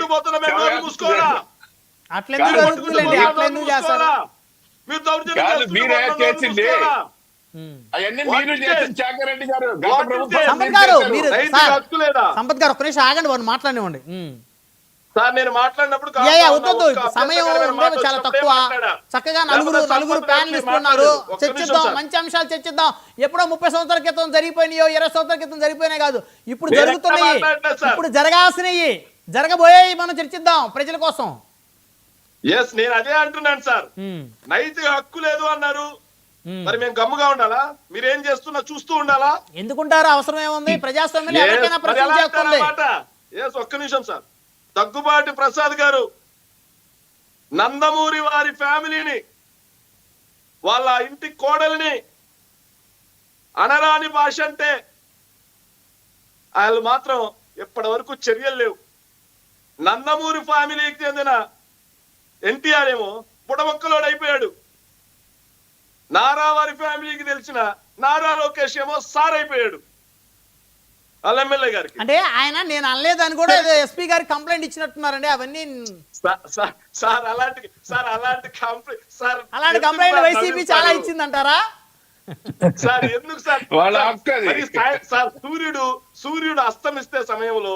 కొట్టుకుపోతున్నా మేము నోరు మూసుకోవాలా? అట్లెందుకు జరుగుతుందండి? అట్లెందుకు చేస్తారా? మీరు దౌర్జన్యం చేస్తుంది అవన్నీ మీరు చేసిన శాఖారెడ్డి గారు సంపత్ గారు ఒక్క నిమిషం ఆగండి, వాడు మాట్లాడివ్వండి సార్. నేను మాట్లాడినప్పుడు వద్దొద్దు, సమయం చాలా తక్కువ. చక్కగా నలుగురు ప్యానలిస్ట్ ఉన్నారు, చర్చిద్దాం, మంచి అంశాలు చర్చిద్దాం. ఎప్పుడో 30 సంవత్సరాల క్రితం జరిగిపోయినాయో 20 సంవత్సరాల క్రితం జరిగిపోయినాయి కాదు, ఇప్పుడు జరుగుతున్నాయి, ఇప్పుడు జరగాల్సినవి, జరగబోయేవి మనం చర్చిద్దాం ప్రజల కోసం. నేను అదే అంటున్నాను సార్. నైతిక హక్కు లేదు అన్నారు, మరి మేము గమ్ముగా ఉండాలా? మీరేం చేస్తున్నా చూస్తూ ఉండాలా? ఎందుకుంటారు? అవసరం ఏముంది? ప్రజాస్వామ్యంలో ఎవరికైనా ప్రశ్నించేస్తుంది. ఒక్క నిమిషం సార్. దగ్గుబాటి ప్రసాద్ గారు నందమూరి వారి ఫ్యామిలీని, వాళ్ళ ఇంటి కోడల్ని అనరాని భాష అంటే వాళ్ళు మాత్రం ఇప్పటి వరకు చర్యలు లేవు. నందమూరి ఫ్యామిలీకి చెందిన ఎన్టీఆర్ ఏమో బుడమక్కలోడు అయిపోయాడు. నారా వారి ఫ్యామిలీకి తెలిసిన నారా లోకేష్ ఏమో సార్ అయిపోయాడు వాళ్ళ ఎమ్మెల్యే గారికి. అంటే ఆయన నేను అనలేదని కూడా ఎస్పీ గారికి కంప్లైంట్ ఇచ్చినట్టున్నారండి. అవన్నీ అలాంటి కంప్లైంట్ వైసీపీ చాలా ఇచ్చిందంటారా? సార్ ఎందుకు సార్? సార్ సూర్యుడు అస్తమిస్తే సమయంలో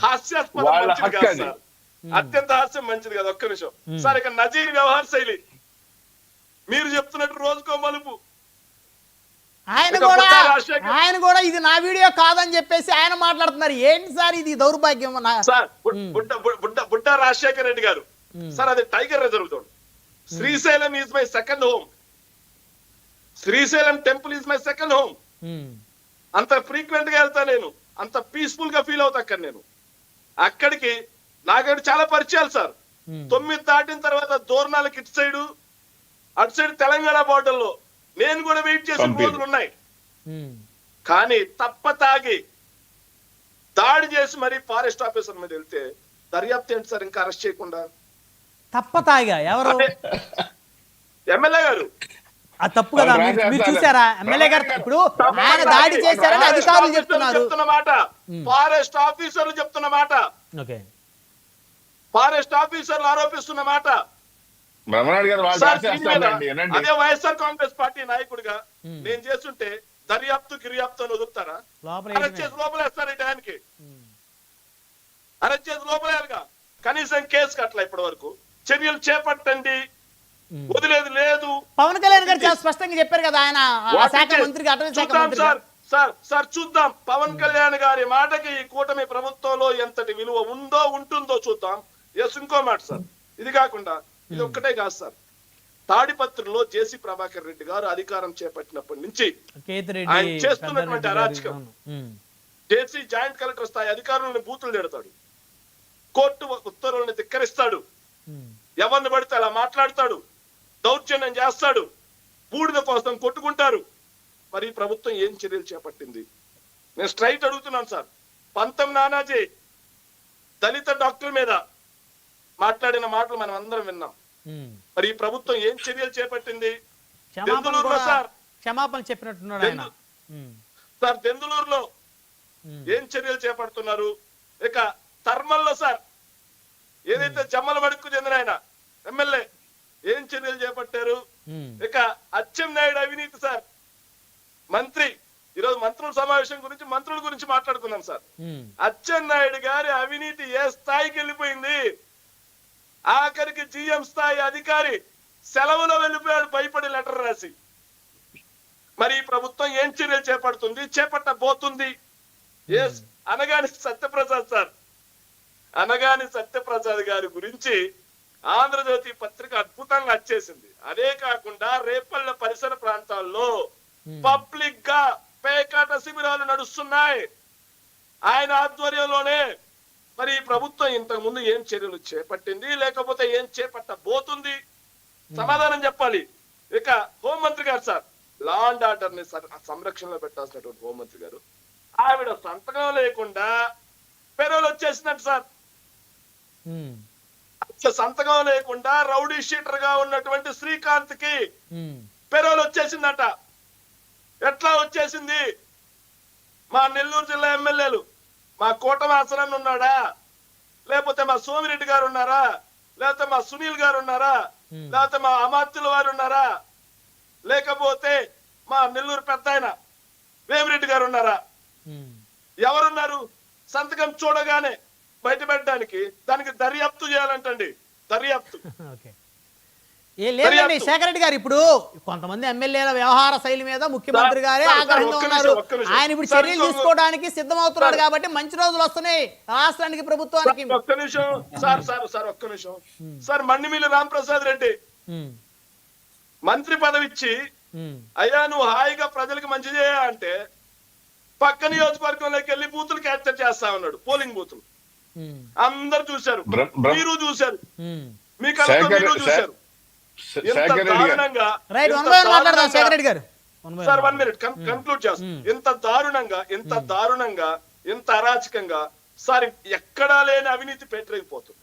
హాస్యాస్పదం మంచిది కాదు సార్, అత్యంత హాస్యం మంచిది కాదు. ఒక్క నిమిషం సార్. ఇక నజీర్ వ్యవహార శైలి మీరు చెప్తున్నట్టు రోజుకో మలుపు. ఆయన కూడా ఇది నా వీడియో కాదని చెప్పేసి ఆయన మాట్లాడుతున్నారు. ఏంటి సార్ ఇది దౌర్భాగ్యం? సార్ బుడ్డా రాజశేఖర రెడ్డి గారు సార్, అది tiger reserve zone. Srisailam is my second home. Srisailam temple is my second home. అంత ఫ్రీక్వెంట్ గా వెళ్తా నేను, అంత పీస్ఫుల్ గా ఫీల్ అవుతా అక్కడ నేను. అక్కడికి నాకైతే చాలా పరిచయాలు సార్. 9 దాటిన తర్వాత దూరణాలకి ఇటు సైడు, అటు సైడ్ తెలంగాణ బోర్డర్ లో నేను కూడా వెయిట్ చేసిన రోజులు ఉన్నాయి. కానీ తప్పతాగి దాడి చేసి మరి ఫారెస్ట్ ఆఫీసర్ మీద వెళ్తే దర్యాప్తు ఏంటి సార్ ఇంకా అరెస్ట్ చేయకుండా? తప్పతాగా ఎవరు? ఎమ్మెల్యే గారు. అది తప్పు కదా, మీరు చూసారా? ఎమ్మెల్యే గారు ఇప్పుడు ఆయన దాడి చేశారని అధికారులు చెప్తున్న మాట, ఫారెస్ట్ ఆఫీసర్లు చెప్తున్న మాట, ఫారెస్ట్ ఆఫీసర్లు ఆరోపిస్తున్న మాట. అదే వైఎస్ఆర్ కాంగ్రెస్ పార్టీ నాయకుడిగా నేను చేస్తుంటే దర్యాప్తు గిర్యాప్తు అని వదులుతారా? అరెస్ట్ చేసి లోపలేస్తారు. ఈ టైంకి అరెస్ట్ చేసి లోపలేరుగా. కనీసం కేసు కట్టలే ఇప్పటి వరకు. చర్యలు చేపట్టండి, వదిలేదు లేదు. పవన్ కళ్యాణ్ గారు చాలా స్పష్టంగా చెప్పారు కదా, ఆయన శాఖ మంత్రిగా, అటవీ శాఖ మంత్రిగా. సార్ చూద్దాం పవన్ కళ్యాణ్ గారి మాటకి ఈ కూటమి ప్రభుత్వంలో ఎంతటి విలువ ఉందో ఉంటుందో చూద్దాం. ఇంకో మాట సార్, ఇది కాకుండా ఇది ఒక్కటే కాదు సార్. తాడిపత్రిలో జేసీ ప్రభాకర్ రెడ్డి గారు అధికారం చేపట్టినప్పటి నుంచి ఆయన చేస్తున్నటువంటి అరాచకం, జేసీ జాయింట్ కలెక్టర్ స్థాయి అధికారులను బూతులు తిడతాడు, కోర్టు ఉత్తర్వులను ధిక్కరిస్తాడు, ఎవరిని పడితే అలా మాట్లాడతాడు, దౌర్జన్యం చేస్తాడు, బూడిద కోసం కొట్టుకుంటారు. మరి ప్రభుత్వం ఏం చర్యలు చేపట్టింది? నేను స్ట్రైట్ అడుగుతున్నాను సార్. పంతం నానాజీ దళిత డాక్టర్ మీద మాట్లాడిన మాటలు మనం అందరం విన్నాం. మరి ఈ ప్రభుత్వం ఏం చర్యలు చేపట్టింది? క్షమాపణ చెప్పినట్టున్నాడు ఆయన సార్. దెందులూరులో ఏం చర్యలు చేపడుతున్నారు? ఇక థర్మల్లో సార్ ఏదైతే జమ్మల మడుక్కు చెందిన ఆయన ఎమ్మెల్యే ఏం చర్యలు చేపట్టారు? ఇక అచ్చెన్నాయుడు అవినీతి సార్, మంత్రి. ఈరోజు మంత్రుల సమావేశం గురించి మంత్రుల గురించి మాట్లాడుతున్నాం సార్. అచ్చెన్నాయుడు గారి అవినీతి ఏ స్థాయికి వెళ్ళిపోయింది? ఆఖరికి జిఎం స్థాయి అధికారి సెలవులో వెళ్ళిపోయాడు భయపడి లెటర్ రాసి. మరి ఈ ప్రభుత్వం ఏం చర్యలు చేపడుతుంది, చేపట్టబోతుంది? అనగాని సత్యప్రసాద్ సార్, అనగాని సత్యప్రసాద్ గారి గురించి ఆంధ్రజ్యోతి పత్రిక అద్భుతంగా వచ్చేసింది. అదే కాకుండా రేపల్ల పరిసర ప్రాంతాల్లో పబ్లిక్ గా పేకాట శిబిరాలు నడుస్తున్నాయి ఆయన ఆధ్వర్యంలోనే. మరి ఈ ప్రభుత్వం ఇంతకు ముందు ఏం చర్యలు చేపట్టింది, లేకపోతే ఏం చేపట్టబోతుంది? సమాధానం చెప్పాలి. ఇక హోంమంత్రి గారు సార్, లా అండ్ ఆర్డర్ ని సంరక్షణలో పెట్టాల్సినటువంటి హోంమంత్రి గారు ఆవిడ సంతకం లేకుండా పెరోల్ వచ్చేసినట్టు సార్. సంతకం లేకుండా రౌడీ షీటర్ గా ఉన్నటువంటి శ్రీకాంత్ కి పెరోల్ వచ్చేసిందట. ఎట్లా వచ్చేసింది? మా నెల్లూరు జిల్లా ఎమ్మెల్యేలు, మా కూటమి ఆసనాన్ని ఉన్నాడా, లేకపోతే మా సోమిరెడ్డి గారు ఉన్నారా, లేకపోతే మా సునీల్ గారు ఉన్నారా, లేకపోతే మా అమాత్యుల వారు ఉన్నారా, లేకపోతే మా నెల్లూరు పెద్ద ఆయన వేమిరెడ్డి గారు ఉన్నారా? ఎవరున్నారు? సంతకం చూడగానే బయట పెట్టడానికి దానికి దర్యాప్తు చేయాలంటండి, దర్యాప్తు. లేదండి శేఖర్ రెడ్డి గారు, ఇప్పుడు కొంతమంది ఎమ్మెల్యేల వ్యవహార శైలి మీద ముఖ్యమంత్రి గారే ఆగ్రహంగా ఉన్నారు. ఆయన ఇప్పుడు చర్యలు తీసుకోవడానికి సిద్ధమవుతున్నాడు కాబట్టి మంచి రోజులు వస్తున్నాయి రాష్ట్రానికి, ప్రభుత్వానికి. ఒక్క నిమిషం సార్ ఒక్క నిమిషం సార్. మన్నిమిల్లి రాంప్రసాద్ రెడ్డి మంత్రి పదవి ఇచ్చి, అయ్యా నువ్వు హాయిగా ప్రజలకు మంచి చేయ అంటే పక్క నియోజకవర్గంలోకి వెళ్ళి బూతులు క్యాప్చర్ చేస్తా ఉన్నాడు, పోలింగ్ బూతులు. అందరు చూశారు, మీరు చూశారు, మీ కళ్ళతో మీరు చూశారు. ఎంత దారుణంగా సార్, 1 minute కన్క్లూడ్ చేస్తాం. ఎంత దారుణంగా, ఎంత అరాచకంగా సార్, ఎక్కడా లేని అవినీతి పెట్టలేకపోతుంది.